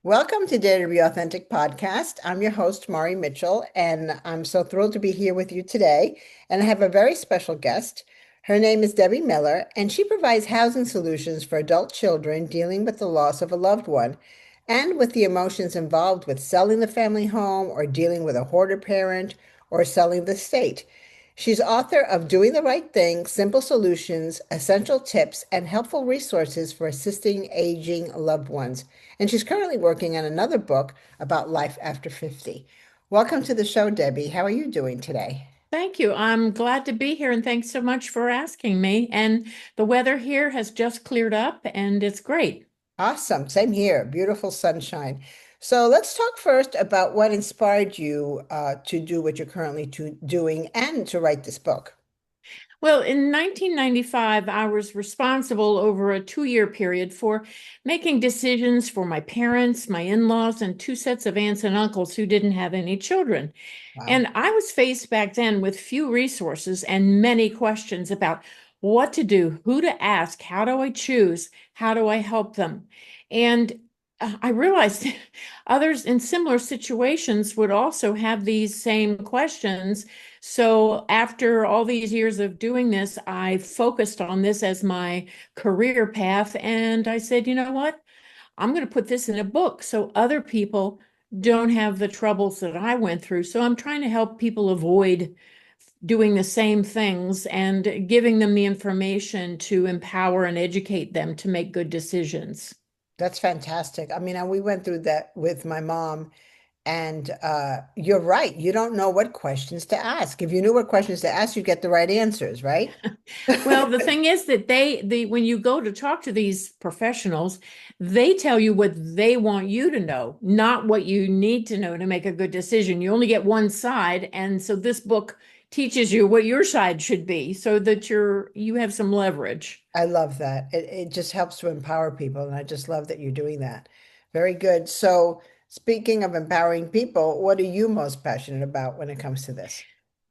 Welcome to Dare to Be Authentic podcast. I'm your host, Mari Mitchell, and I'm so thrilled to be here with you today. And I have a very special guest. Her name is Debbie Miller, and she provides housing solutions for adult children dealing with the loss of a loved one and with the emotions involved with selling the family home or dealing with a hoarder parent or selling the estate. She's author of Doing the Right Thing, Simple Solutions, Essential Tips, and Helpful Resources for Assisting Aging Loved Ones. And she's currently working on another book about life after 50. Welcome to the show, Debbie. How are you doing today? Thank you. I'm glad to be here and thanks so much for asking me. And the weather here has just cleared up and it's great. Awesome. Same here. Beautiful sunshine. So let's talk first about what inspired you to do what you're currently doing and to write this book. Well, in 1995, I was responsible over a 2-year period for making decisions for my parents, my in-laws, and two sets of aunts and uncles who didn't have any children. Wow. And I was faced back then with few resources and many questions about what to do, who to ask, how do I choose, how do I help them? And I realized others in similar situations would also have these same questions. So after all these years of doing this, I focused on this as my career path. And I said, you know what? I'm going to put this in a book so other people don't have the troubles that I went through. So I'm trying to help people avoid doing the same things and giving them the information to empower and educate them to make good decisions. That's fantastic. I mean, we went through that with my mom. And you're right. You don't know what questions to ask. If you knew what questions to ask, you get the right answers, right? Well, the thing is that when you go to talk to these professionals, they tell you what they want you to know, not what you need to know to make a good decision. You only get one side, and so this book teaches you what your side should be so that you have some leverage. I love that. It just helps to empower people. And I just love that you're doing that. Very good. So, speaking of empowering people, what are you most passionate about when it comes to this?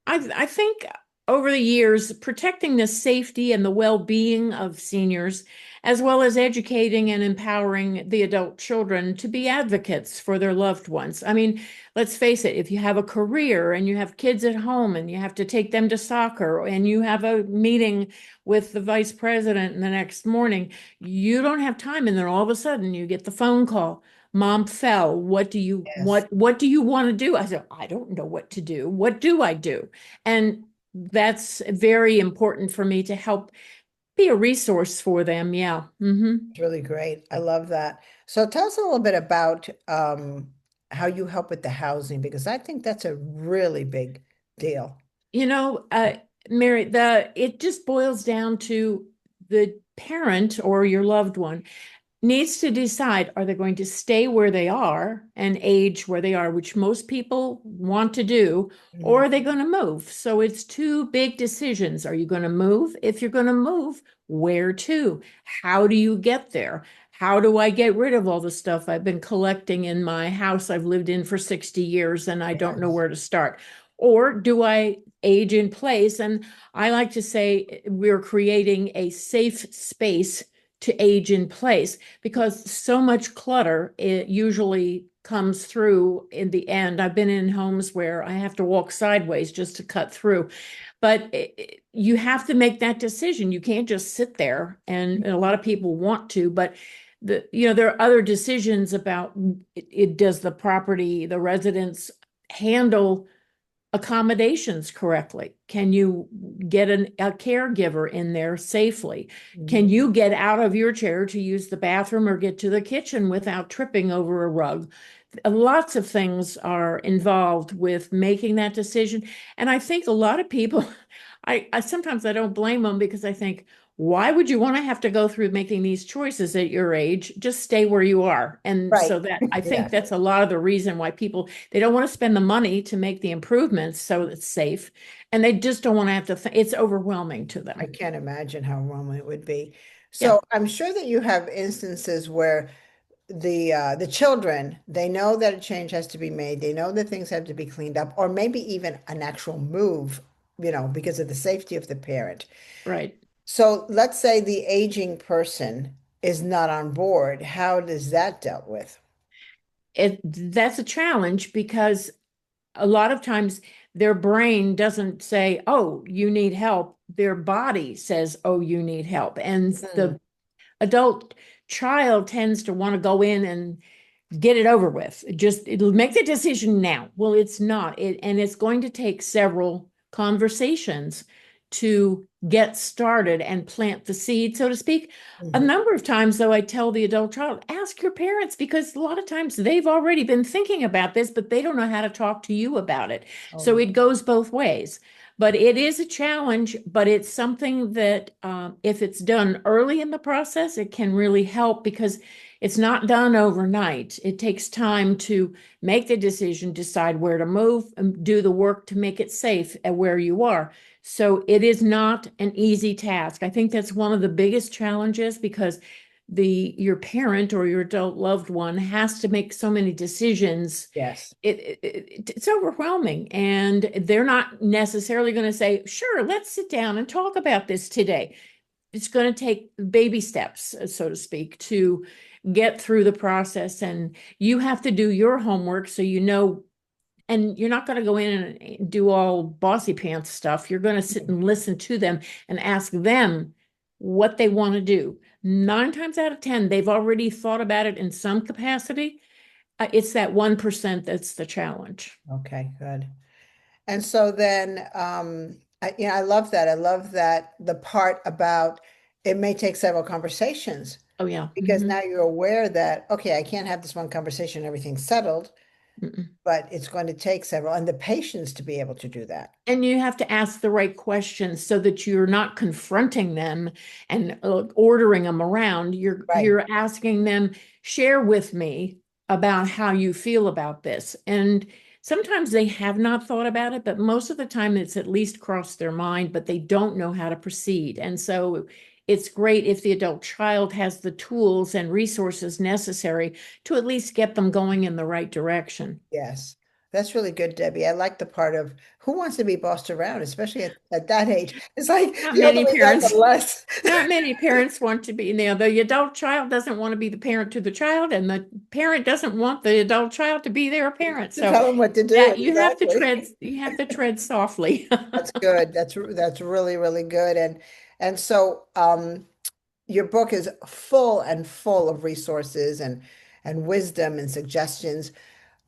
I think over the years, protecting the safety and the well-being of seniors, as well as educating and empowering the adult children to be advocates for their loved ones. I mean, let's face it, if you have a career and you have kids at home and you have to take them to soccer and you have a meeting with the vice president the next morning, you don't have time. And then all of a sudden you get the phone call. Mom fell. Yes. What do you want to do? I said, I don't know what to do. What do I do? And that's very important for me to help be a resource for them. Yeah. It's really great. I love that. So, tell us a little bit about how you help with the housing, because I think that's a really big deal. You know, Mary, the it just boils down to the parent or your loved one needs to decide, are they going to stay where they are and age where they are, which most people want to do, or Mhm. are they going to move? So it's two big decisions. Are you going to move? If you're going to move, where to? How do you get there? How do I get rid of all the stuff I've been collecting in my house I've lived in for 60 years and I don't know Yes. where to start? Or do I age in place? And I like to say we're creating a safe space to age in place because so much clutter it usually comes through in the end. I've been in homes where I have to walk sideways just to cut through, but you have to make that decision. You can't just sit there, and a lot of people want to, but there are other decisions about does the property, the residence handle accommodations correctly? Can you get a caregiver in there safely? Can Mhm. you get out of your chair to use the bathroom or get to the kitchen without tripping over a rug? Lots of things are involved with making that decision. And I think a lot of people, I sometimes I don't blame them because I think, why would you want to have to go through making these choices at your age? Just stay where you are. And Right. so that I think Yeah. that's a lot of the reason why people they don't want to spend the money to make the improvements so it's safe. And they just don't want to have to it's overwhelming to I them. can't imagine how wrong it would be. Yeah, So I'm sure that you have instances where the children, they know that a change has to be made. They know that things have to be cleaned up, or maybe even an actual move, because of the safety of the parent. right. So let's say the aging person is not on board. How does that dealt with? that's a challenge because a lot of times their brain doesn't say, "Oh, you need help." Their body says, "Oh, you need help." And Mm. the adult child tends to want to go in and get it over with. Just it'll make the decision now. Well, it's not. And it's going to take several conversations to get started and plant the seed, so to speak. A Mhm. number of times, though, I tell the adult child, ask your parents because a lot of times they've already been thinking about this, but they don't know how to talk to you about it. So Oh, it goes both ways. But it is a challenge, but it's something that if it's done early in the process, it can really help because it's not done overnight. It takes time to make the decision, decide where to move, and do the work to make it safe at where you are. So it is not an easy task. I think that's one of the biggest challenges because your parent or your adult loved one has to make so many decisions. yes. It's overwhelming, and they're not necessarily going to say, "Sure, let's sit down and talk about this today." It's going to take baby steps, so to speak, to get through the process. And you have to do your homework so you know, and you're not going to go in and do all bossy pants stuff. You're going to sit and listen to them and ask them what they want to do. 9 times out of 10, they've already thought about it in some capacity. It's that 1% that's the challenge. Okay, good. And so then, I love that. I love that the part about it may take several conversations Oh, yeah. because now you're aware that, okay, I can't have this one conversation, everything's settled, Mm-mm. but it's going to take several and the patience to be able to do that. And you have to ask the right questions so that you're not confronting them and ordering them around. Right. You're asking them, share with me about how you feel about this. And sometimes they have not thought about it, but most of the time it's at least crossed their mind, but they don't know how to proceed. And so it's great if the adult child has the tools and resources necessary to at least get them going in the right direction. Yes. That's really good, Debbie. I like the part of who wants to be bossed around, especially at that age. It's like Not the older many we get, the parents. less. Not many parents want to be, the adult child doesn't want to be the parent to the child, and the parent doesn't want the adult child to be their parent. To So tell them what to do. that Exactly. you have to tread softly. That's good. That's really, really good. And so your book is full and full of resources and wisdom and suggestions.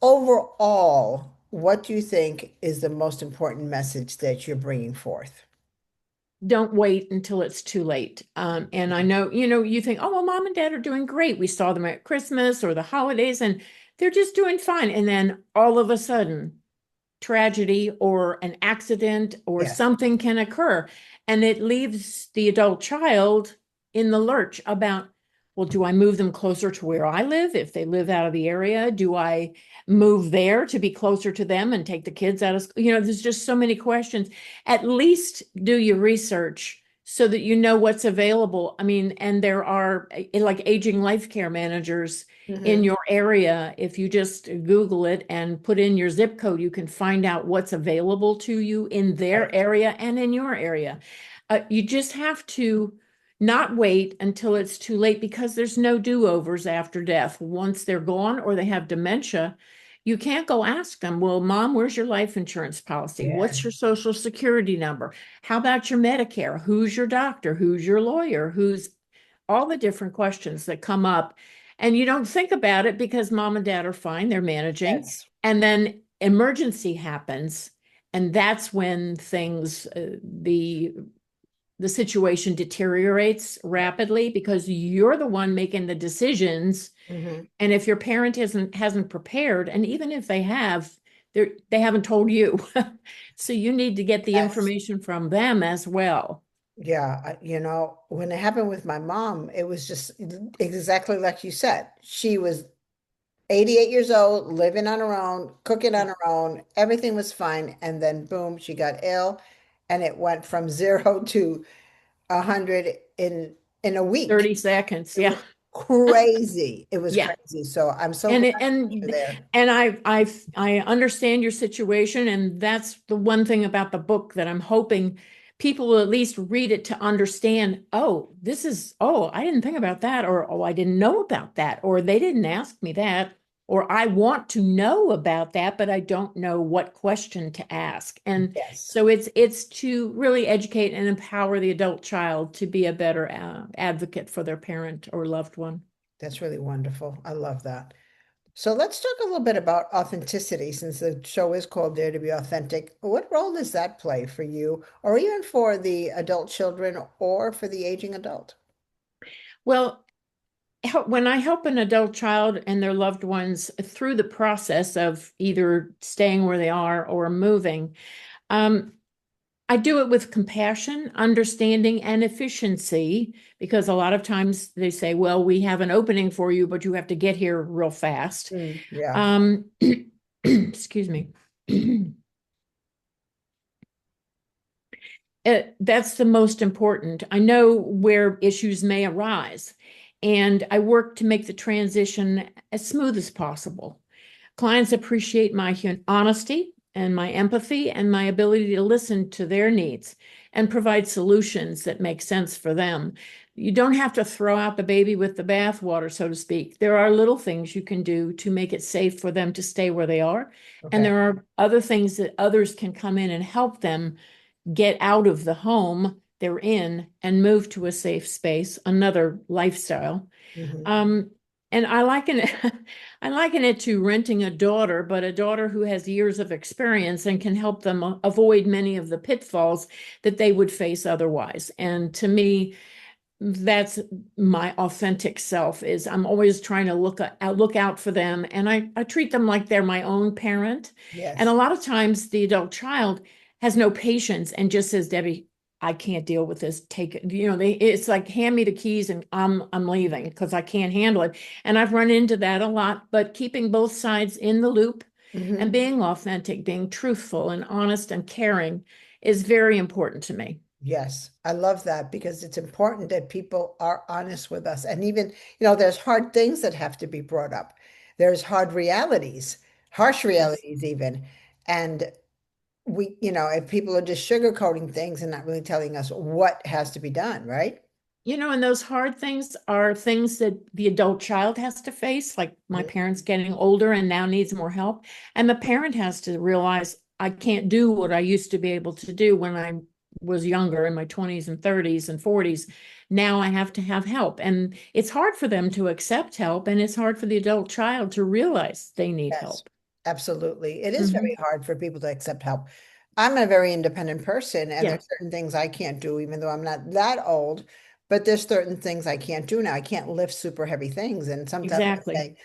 Overall, what do you think is the most important message that you're bringing forth? Don't wait until it's too late. And I know, you think, oh, well, mom and dad are doing great. We saw them at Christmas or the holidays, and they're just doing fine. And then all of a sudden, tragedy or an accident or Yes. something can occur. And it leaves the adult child in the lurch about, well, do I move them closer to where I live if they live out of the area? Do I move there to be closer to them and take the kids out of school? There's just so many questions. At least do your research so that you know what's available. I mean, and there are like aging life care managers in Hmm. your area. If you just Google it and put in your zip code, you can find out what's available to you in their Right. area and in your area. You just have to not wait until it's too late because there's no do-overs after death. Once they're gone or they have dementia, you can't go ask them, well, mom, where's your life insurance policy? Yeah. What's your social security number? How about your Medicare? Who's your doctor? Who's your lawyer? Who's all the different questions that come up. And you don't think about it because mom and dad are fine, they're managing. Yes. And then emergency happens. And that's when the situation deteriorates rapidly because you're the one making the decisions. Hmm. And if your parent hasn't prepared, and even if they have, they haven't told you. So you need to get the Yes. information from them as well. Yeah. When it happened with my mom, it was just exactly like you said. She was 88 years old, living on her own, cooking on Yeah. her own. Everything was fine. And then boom, she got ill and it went from zero to 100 in a week. 30 seconds. It Yeah. was crazy. It was Yeah. crazy. So I'm so And glad it, that you're and there. and I understand your situation, and that's the one thing about the book that I'm hoping people will at least read it to understand, oh, I didn't think about that, or oh, I didn't know about that, or they didn't ask me that. or I want to know about that, but I don't know what question to ask. And Yes. so it's to really educate and empower the adult child to be a better advocate for their parent or loved one. That's really wonderful. I love that. So let's talk a little bit about authenticity since the show is called Dare to be Authentic. What role does that play for you, or even for the adult children or for the aging adult? Well, when I help an adult child and their loved ones through the process of either staying where they are or moving, um, I do it with compassion, understanding, and efficiency, because a lot of times they say, well, we have an opening for you, but you have to get here real fast. Yeah. Um, excuse me. That's the most important. I know where issues may arise, and I work to make the transition as smooth as possible. Clients appreciate my honesty and my empathy and my ability to listen to their needs and provide solutions that make sense for them. You don't have to throw out the baby with the bathwater, so to speak. There are little things you can do to make it safe for them to stay where they are. And Okay. there are other things that others can come in and help them get out of the home they're in and move to a safe space, another lifestyle. Hmm. Um, and I liken it, I liken it to renting a daughter, but a daughter who has years of experience and can help them avoid many of the pitfalls that they would face otherwise. And to me, that's my authentic self is I'm always trying to look out for them, and I treat them like they're my own parent. And a Yes. lot of times the adult child has no patience and just says, Debbie, I can't deal with this. Take it. It's like hand me the keys and I'm leaving because I can't handle it. And I've run into that a lot, but keeping both sides in the loop and Hmm. being authentic, being truthful and honest and caring is very important to me. Yes, I love that because it's important that people are honest with us. And even, there's hard things that have to be brought up. There's hard realities, harsh Yes. realities even. And if people are just sugarcoating things and not really telling us what has to be done, right? And those hard things are things that the adult child has to face, like my parents Mhm. getting older and now needs more help. And the parent has to realize I can't do what I used to be able to do when I was younger in my 20s and 30s and 40s. Now I have to have help. And it's hard for them to accept help, and it's hard for the adult child to realize they need Yes, help. absolutely. It is very Mhm. hard for people to accept help. I'm a very independent person, and Yeah, there's certain things I can't do, even though I'm not that old. But there's certain things I can't do now. I can't lift super heavy things. And sometimes I exactly. say,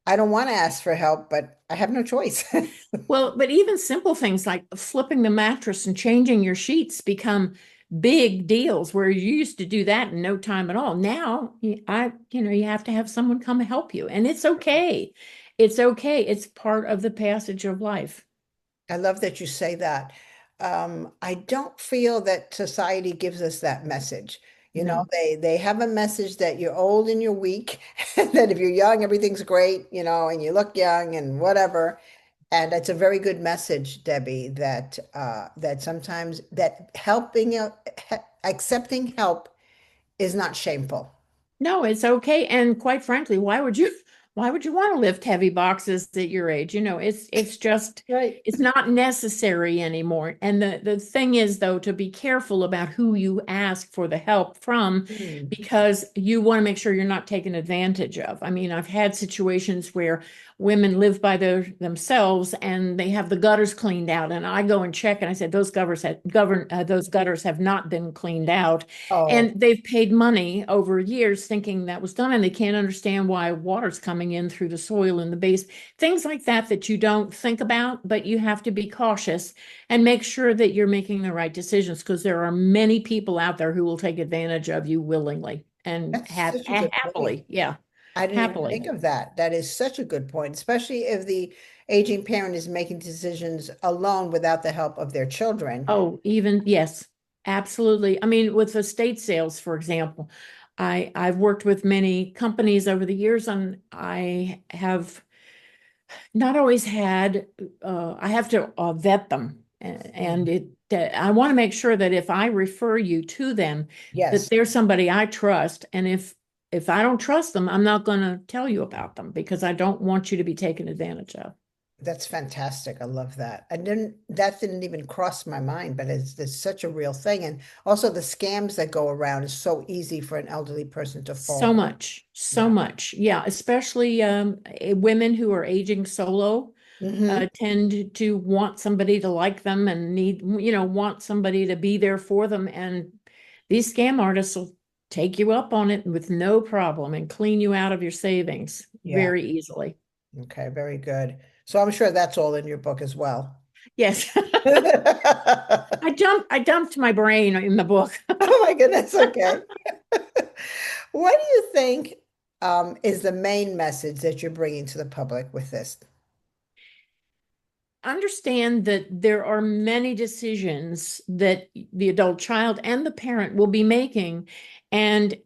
I don't want to ask for help, but I have no choice. Well, but even simple things like flipping the mattress and changing your sheets become big deals where you used to do that in no time at all. Now, you have to have someone come help you, and it's okay. It's okay. It's part of the passage of life. I love that you say that. I don't feel that society gives us that message. No. They have a message that you're old and you're weak, and that if you're young, everything's great, and you look young and whatever. And it's a very good message, Debbie, that sometimes that accepting help is not shameful. No, it's okay. And quite frankly, why would you want to lift heavy boxes at your age? It's just Right. it's not necessary anymore. And the thing is though to be careful about who you ask for the help from, Hmm. because you want to make sure you're not taken advantage of. I mean, I've had situations where women live by themselves and they have the gutters cleaned out, and I go and check and I said those gutters have not been cleaned out, Oh, and they've paid money over years thinking that was done, and they can't understand why water's coming in through the soil in the base. Things like that you don't think about, but you have to be cautious and make sure that you're making the right decisions, because there are many people out there who will take advantage of you willingly and that's such a good point. happily. Yeah, I didn't even happily. think of that. That is such a good point, especially if the aging parent is making decisions alone without the help of their children. Oh, even yes, absolutely. I mean, with estate sales, for example, I've worked with many companies over the years, and I have not always had, I have to vet them. And Mm. I want to make sure that if I refer you to them, that Yes. they're somebody I trust. And if if I don't trust them, I'm not going to tell you about them because I don't want you to be taken advantage of. That's fantastic. I love that. That didn't even cross my mind, but it's such a real thing. And also the scams that go around is so easy for an elderly person to So fall. much, so Yeah. much. Yeah, especially women who are aging solo Hmm. tend to want somebody to like them and want somebody to be there for them. And these scam artists will take you up on it with no problem and clean you out of your savings Yeah. very easily. Okay, very good. So I'm sure that's all in your book as well. Yes. Oh I dumped my brain in the book. my goodness. Okay. What do you think is the main message that you're bringing to the public with this? Understand that there are many decisions that the adult child and the parent will be making, and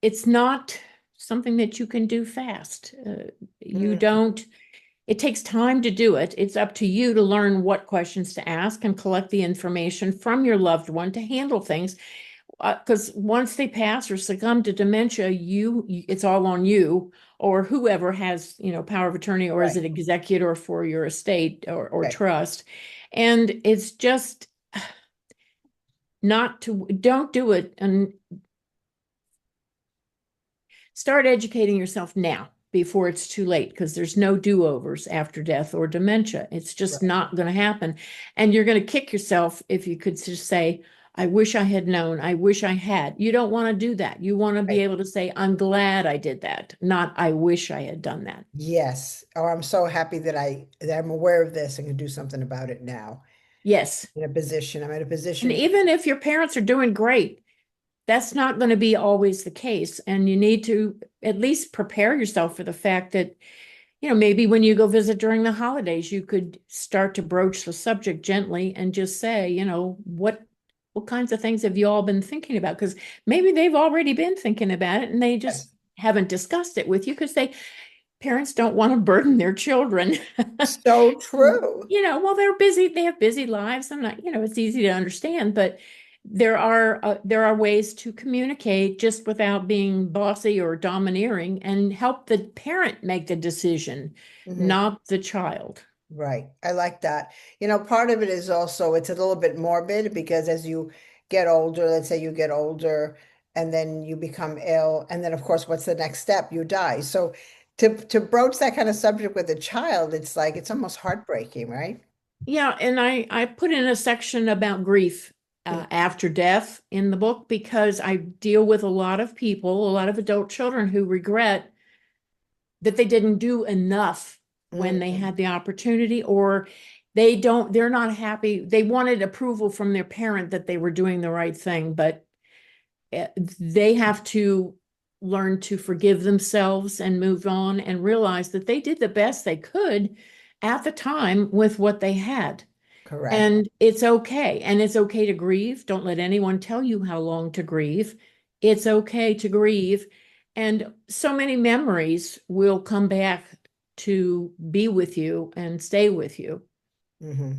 it's not something that you can do fast. You Mm, don't, it takes time to do it. It's up to you to learn what questions to ask and collect the information from your loved one to handle things. Because once they pass or succumb to dementia, it's all on you or whoever has, power of attorney, or is right. it executor for your estate or Okay. trust. And it's just not to, don't do it and start educating yourself now before it's too late, because there's no do-overs after death or dementia. It's just Right. not going to happen. And you're going to kick yourself if you could just say, I wish I had known. I wish I had. You don't want to do that. You want to be Right. able to say, I'm glad I did that, not I wish I had done that. Yes. Or I'm so happy that I'm aware of this and can do something about it now. Yes. In a position. I'm in a And position. even if your parents are doing great, that's not going to be always the case. And you need to at least prepare yourself for the fact that, maybe when you go visit during the holidays, you could start to broach the subject gently and just say, what kinds of things have you all been thinking about? Because maybe they've already been thinking about it and they just Yes. haven't discussed it with you because parents don't want to burden their children. So true. Well, they're busy, they have busy lives. I'm not, it's easy to understand, but there are ways to communicate just without being bossy or domineering and help the parent make the decision, Hmm. not the child. Right. I like that. Part of it is also it's a little bit morbid because as you get older, let's say you get older and then you become ill, and then of course, what's the next step? You die. So to broach that kind of subject with a child, it's like it's almost heartbreaking, right? Yeah, and I put in a section about grief Mm, after death in the book because I deal with a lot of people, a lot of adult children who regret that they didn't do enough when they mm, had the opportunity, or they're not happy. They wanted approval from their parent that they were doing the right thing, but they have to learn to forgive themselves and move on and realize that they did the best they could at the time with what they had. correct. And it's okay. And it's okay to grieve. Don't let anyone tell you how long to grieve. It's okay to grieve. And so many memories will come back to be with you and stay with you. Hmm.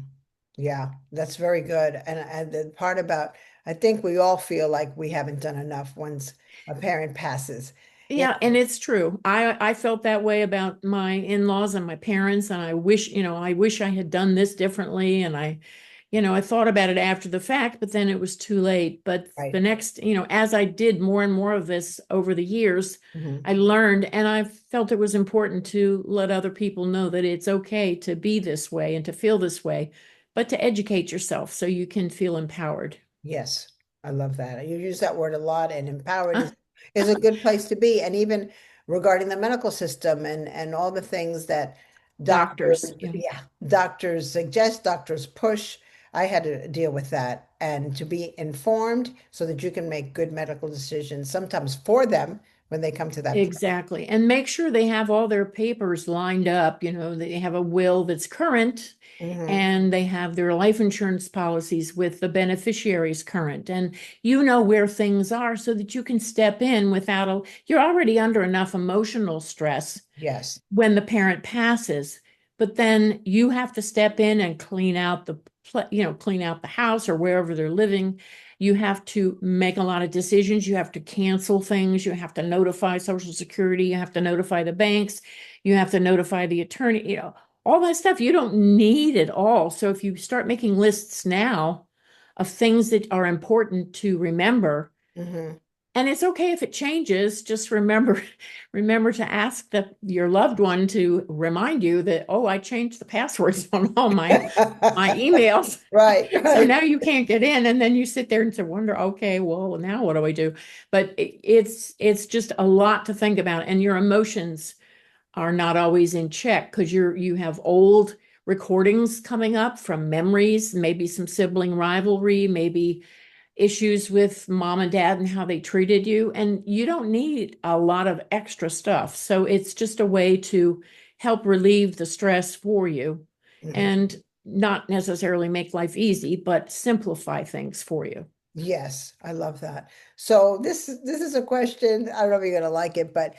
Yeah, that's very good. And the part about I think we all feel like we haven't done enough once a parent passes. You Yeah, and it's true. I felt that way about my in-laws and my parents, and I wish I had done this differently. And I thought about it after the fact, but then it was too late. But right. the next, as I did more and more of this over the years, Hmm. I learned, and I felt it was important to let other people know that it's okay to be this way and to feel this way, but to educate yourself so you can feel empowered. Yes, I love that. You use that word a lot, and empowered is a good place to be. And even regarding the medical system and all the things that Doctors, doctors suggest, doctors push. I had to deal with that and to be informed so that you can make good medical decisions, sometimes for them when they come to that point. exactly. And make sure they have all their papers lined up. They have a will that's current Hmm. and they have their life insurance policies with the beneficiaries current. And where things are so that you can step in you're already under enough emotional stress Yes. when the parent passes, but then you have to step in and clean out the house or wherever they're living. You have to make a lot of decisions. You have to cancel things. You have to notify Social Security. You have to notify the banks. You have to notify the attorney, all that stuff. You don't need it all. So if you start making lists now of things that are important to remember, Hmm. and it's okay if it changes, just remember to ask your loved one to remind you that, oh, I changed the passwords on all my emails. Right, So right. now you can't get in. And then you sit there and say, wonder, okay, well, now what do I do? But it's just a lot to think about. And your emotions are not always in check because you have old recordings coming up from memories, maybe some sibling rivalry, maybe issues with mom and dad and how they treated you. And you don't need a lot of extra stuff. So it's just a way to help relieve the stress for you Mhm. and not necessarily make life easy, but simplify things for you. Yes, I love that. So this is a question, I don't know if you're going to like it, but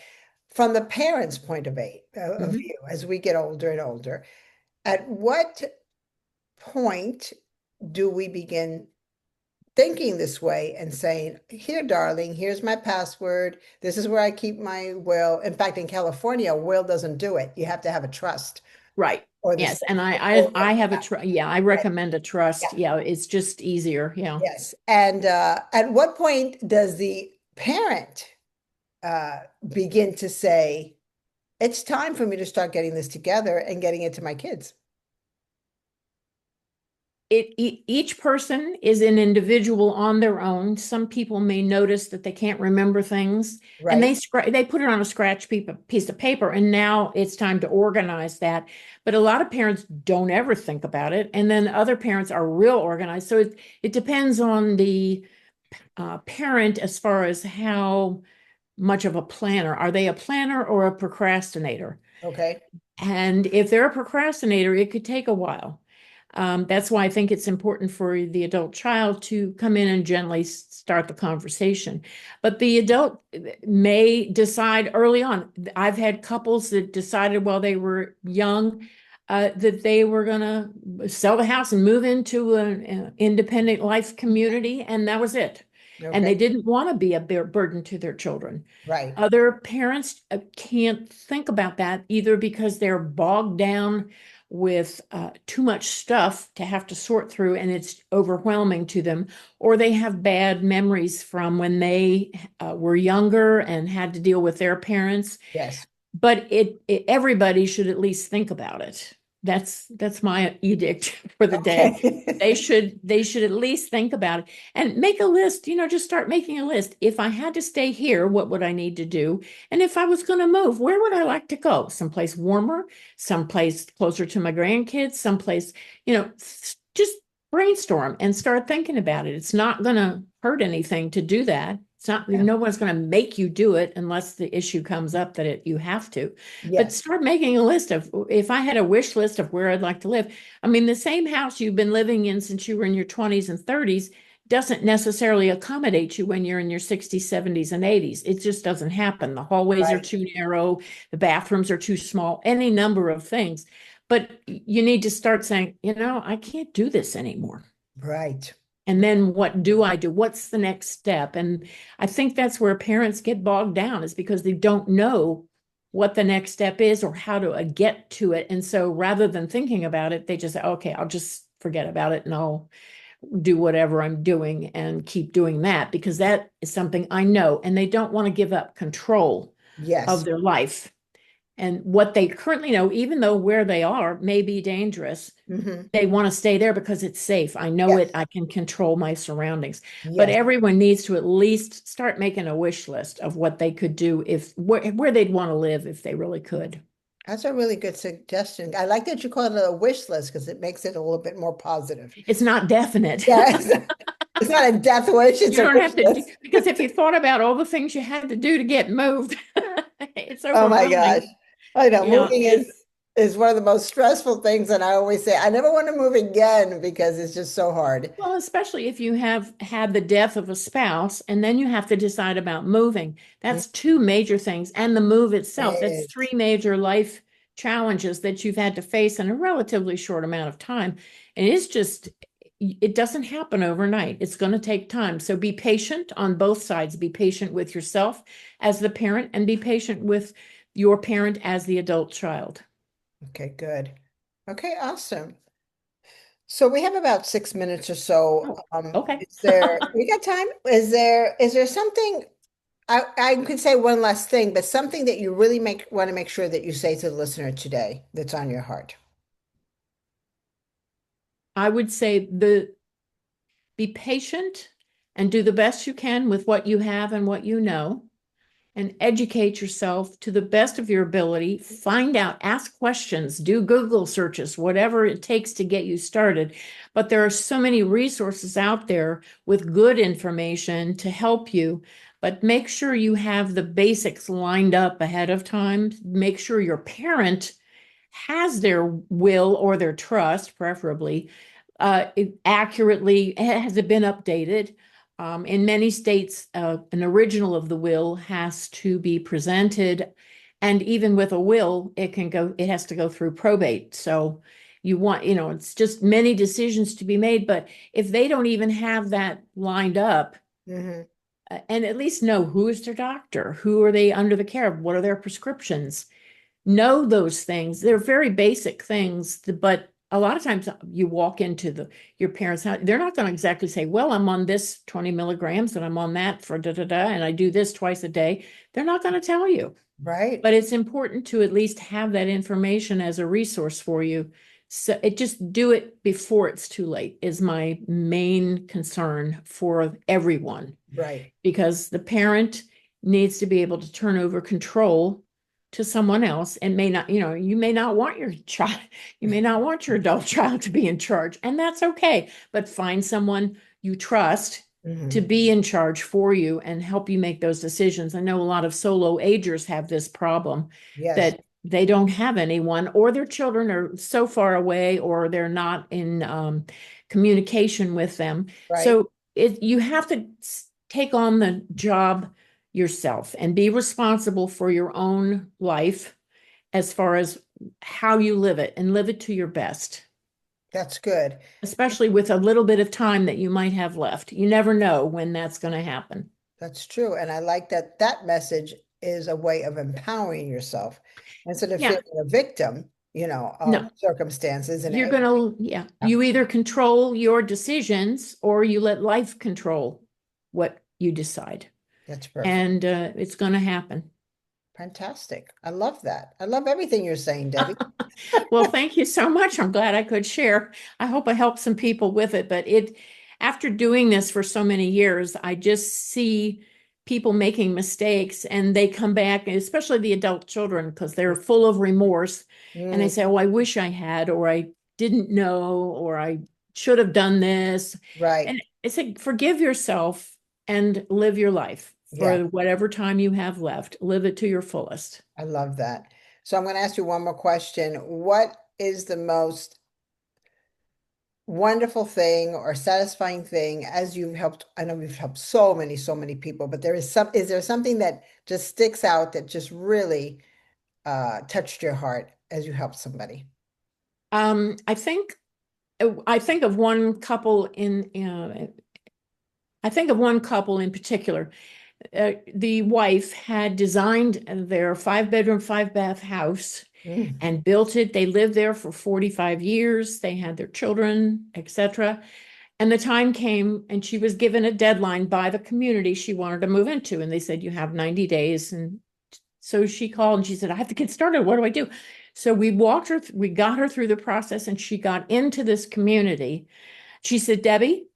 from the parents' point of Mhm. view, as we get older and older, at what point do we begin thinking this way and saying, here, darling, here's my password. This is where I keep my will. In fact, in California, a will doesn't do it. You have to have a trust Right. or the Yes. And or I have a trust. Yeah, I right. recommend a Yeah. trust. Yeah, it's just easier. Yeah. Yes. And at what point does the parent uh, begin to say, it's time for me to start getting this together and getting it to my kids? Each person is an individual on their own. Some people may notice that they can't remember things and Right. they put it on a scratch piece of paper and now it's time to organize that. But a lot of parents don't ever think about it. And then other parents are real organized. So it depends on the parent as far as how much of a planner. Are they a planner or a procrastinator? Okay. And if they're a procrastinator, it could take a while. That's why I think it's important for the adult child to come in and gently start the conversation. But the adult may decide early on. I've had couples that decided while they were young that they were going to sell the house and move into an independent life community, and that was it. And Okay. they didn't want to be a burden to their children. Right. Other parents can't think about that either because they're bogged down with too much stuff to have to sort through and it's overwhelming to them, or they have bad memories from when they were younger and had to deal with their parents. Yes. But everybody should at least think about it. That's my edict for the day. Okay. They should at least think about it and make a list, just start making a list. If I had to stay here, what would I need to do? And if I was going to move, where would I like to go? Someplace warmer, someplace closer to my grandkids, someplace, just brainstorm and start thinking about it. It's not going to hurt anything to do that. It's not, Yeah. no one's going to make you do it unless the issue comes up that you have to. But Yes. start making a list of, if I had a wish list of where I'd like to live. I mean, the same house you've been living in since you were in your 20s and 30s doesn't necessarily accommodate you when you're in your 60s, 70s, and 80s. It just doesn't happen. The hallways are Right. too narrow, the bathrooms are too small, any number of things. But you need to start saying, I can't do this anymore. Right. And then what do I do? What's the next step? And I think that's where parents get bogged down is because they don't know what the next step is or how to get to it. And so rather than thinking about it, they just say, okay, I'll just forget about it and I'll do whatever I'm doing and keep doing that because that is something I know. And they don't want to give up control of Yes. their life. And what they currently know, even though where they are may be dangerous, Hmm. they want to stay there because it's safe. I know it. Yes. I can control my surroundings. But Yes. everyone needs to at least start making a wish list of what they could do if where they'd want to live if they really could. That's a really good suggestion. I like that you call it a wish list because it makes it a little bit more positive. It's not definite. Yes. It's not a death wish, it's You a don't wish have to do, list. because if you thought about all the things you had to do to get moved, it's Oh my gosh. overwhelming. I know Yeah, moving and is one of the most stressful things. And I always say I never want to move again because it's just so hard. well, especially if you have had the death of a spouse and then you have to decide about moving. Mm. That's two major things. And the move itself, that's It three major life challenges that you've had to face in a relatively short amount of time. And it's just, it doesn't happen overnight. It's going to take time. So be patient on both sides. Be patient with yourself as the parent and be patient with your parent as the adult child. Okay, good. Okay, awesome. So we have about 6 minutes or so. Oh, okay. We got time? Is there something I could say one last thing, but something that you really want to make sure that you say to the listener today that's on your heart? I would say be patient and do the best you can with what you have and what you know, and educate yourself to the best of your ability. Find out, ask questions, do Google searches, whatever it takes to get you started. But there are so many resources out there with good information to help you. But make sure you have the basics lined up ahead of time. Make sure your parent has their will or their trust, preferably, accurately. Has it been updated? In many states, an original of the will has to be presented, and even with a will, it has to go through probate. So it's just many decisions to be made. But if they don't even have that lined up, Hmm. and at least know who is their doctor, who are they under the care of, what are their prescriptions, know those things. They're very basic things, but a lot of times you walk into your parents' house, they're not going to exactly say, well, I'm on this 20 milligrams and I'm on that for da da da, and I do this twice a day. They're not going to tell you. Right, But it's important to at least have that information as a resource for you. So it just do it before it's too late is my main concern for everyone, right. because the parent needs to be able to turn over control to someone else, and you may not want your child, you may not want your adult child to be in charge, and that's okay. But find someone you trust to Hmm. be in charge for you and help you make those decisions. I know a lot of solo agers have this problem Yes, that they don't have anyone, or their children are so far away, or they're not in communication with them. right. So you have to take on the job yourself and be responsible for your own life as far as how you live it, and live it to your best, That's good. especially with a little bit of time that you might have left. You never know when that's going to happen. That's true. And I like that that message is a way of empowering yourself instead of Yeah, feeling a victim, no, of circumstances. And you're going to, yeah, you either control your decisions or you let life control what you decide. that's perfect. And it's going to happen. Fantastic. I love that. I love everything you're saying, Debbie. Well, thank you so much. I'm glad I could share. I hope I helped some people with it. But after doing this for so many years, I just see people making mistakes and they come back, especially the adult children, because they're full of remorse. And they Mm, say, oh, I wish I had, or I didn't know, or I should have done this. right. And I say, forgive yourself and live your life Yeah, for whatever time you have left. Live it to your fullest. I love that. So I'm going to ask you one more question. What is the most wonderful thing or satisfying thing as you've helped? I know you've helped so many people, but is there something that just sticks out that just really touched your heart as you helped somebody? Um, I think I think of one couple in I think of one couple in particular. The wife had designed their 5 bedroom, 5 bath house Mm, and built it. They lived there for 45 years. They had their children, etc. And the time came and she was given a deadline by the community she wanted to move into. And they said, you have 90 days. And so she called and she said, I have to get started. What do I do? So we got her through the process and she got into this community. She said, Debbie,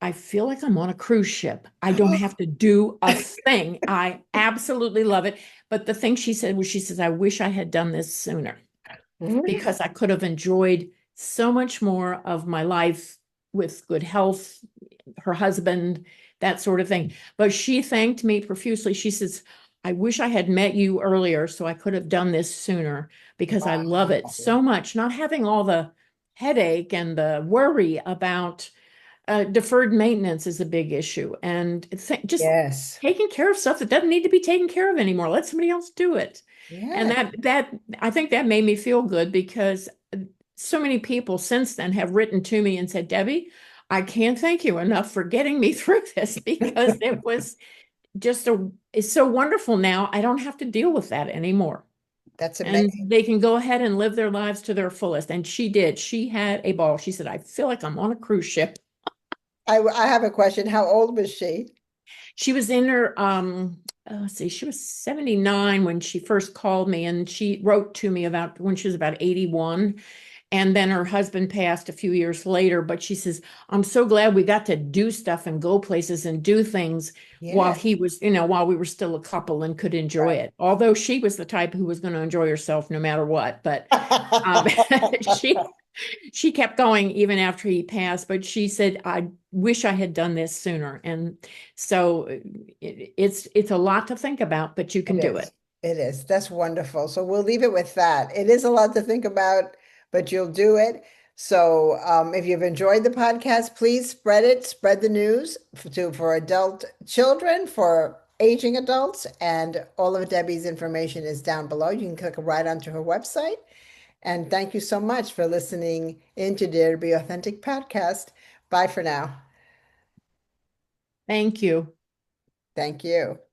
I feel like I'm on a cruise ship. I don't have to do a thing. I absolutely love it. But the thing she said was, she says, I wish I had done this sooner mm, because I could have enjoyed so much more of my life with good health, her husband, that sort of thing. But she thanked me profusely. She says, I wish I had met you earlier so I could have done this sooner because I love it wow. so much. Not having all the headache and the worry about deferred maintenance is a big issue. And just Yes. taking care of stuff that doesn't need to be taken care of anymore. Let somebody else do it. And Yeah. that I think that made me feel good because so many people since then have written to me and said, Debbie, I can't thank you enough for getting me through this because it was it's so wonderful now. I don't have to deal with that anymore. That's And amazing. they can go ahead and live their lives to their fullest. And she did. She had a ball. She said, I feel like I'm on a cruise ship. I have a question. How old was she? She was in her let's see, she was 79 when she first called me, and she wrote to me about when she was about 81. And then her husband passed a few years later, but she says, I'm so glad we got to do stuff and go places and do things while Yeah. he was, while we were still a couple and could enjoy Right. it. Although she was the type who was going to enjoy herself no matter what. But um, she she kept going even after he passed, but she said, I wish I had done this sooner. And so it's a lot to think about, but you It can do is. it. It is. That's wonderful. So we'll leave it with that. It is a lot to think about, but you'll do it. So if you've enjoyed the podcast, please spread it, spread the news for adult children, for aging adults, and all of Debbie's information is down below. You can click right onto her website. And thank you so much for listening into Dare to Be Authentic podcast. Bye for now. Thank you. Thank you.